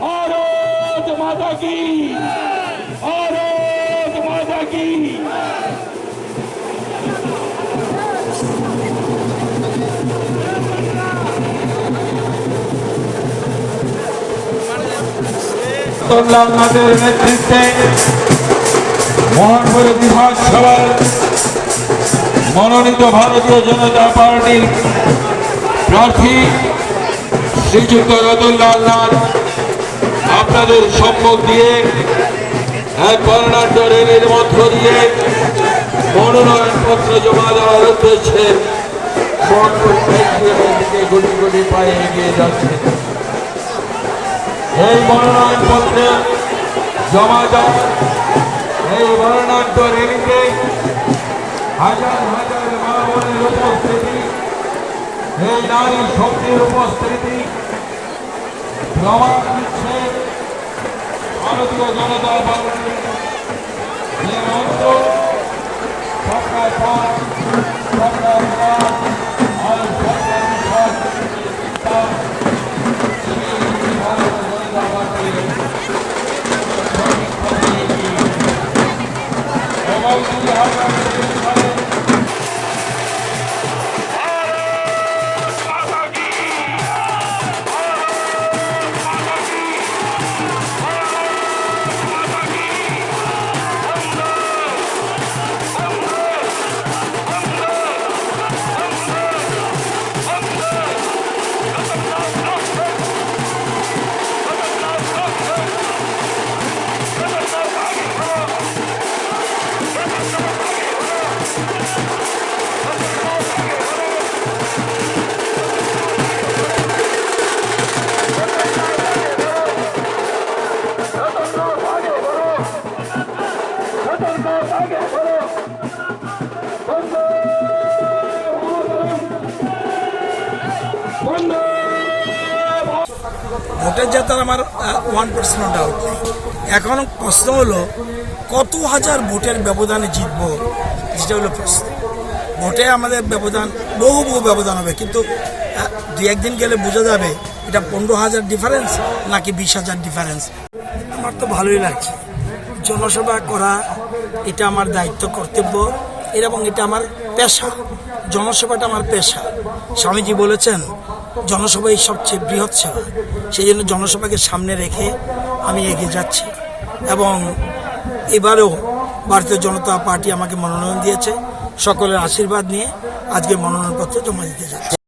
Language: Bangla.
भारत माता की, भारत माता की। লালনাথের নেতৃত্বে মোহনপুর বিধানসভার মনোনীত ভারতীয় জনতা পার্টির প্রার্থী শ্রীযুক্ত রতনলাল নাথ আপনাদের সম্মুখ দিয়ে এক বর্ণাঢ্য র্যালির মধ্য দিয়ে মনোনয়নপত্র জমা দেওয়ার উদ্দেশ্যে মোহনপুর স্টেডিয়ামের দিকে গুটি গুটি পায়ে এগিয়ে যাচ্ছে। এই মনোনয়নপত্র জমা দেওয়ার এই বর্ণাঢ্য র্যালিতে হাজার হাজার মা বোনের উপস্থিতি, এই নারী শক্তির উপস্থিতি প্রমাণ দিচ্ছে ভারতীয় জনতা পার্টির যে মন্ত্র সরকার পথ সরকার পথ আর সরকার পথ ভোটের জেতার আমার 1% ডাউট নেই। এখন প্রশ্ন হলো কত হাজার ভোটের ব্যবধানে জিতবো, যেটা হলো প্রশ্ন। ভোটে আমাদের ব্যবধান বহু ব্যবধান হবে, কিন্তু দু একদিন গেলে বোঝা যাবে এটা 15,000 ডিফারেন্স নাকি 20,000 ডিফারেন্স। আমার তো ভালোই লাগছে। জনসভা করা এটা আমার দায়িত্ব, কর্তব্য, এবং এটা আমার পেশা। জনসেবাটা আমার পেশা। স্বামীজি বলেছেন জনসভাই সবচেয়ে বৃহৎ সেবা। সেই জন্য জনসভাকে সামনে রেখে আমি এগিয়ে যাচ্ছি, এবং এবারেও ভারতীয় জনতা পার্টি আমাকে মনোনয়ন দিয়েছে। সকলের আশীর্বাদ নিয়ে আজকে মনোনয়নপত্র জমা দিতে যাচ্ছি।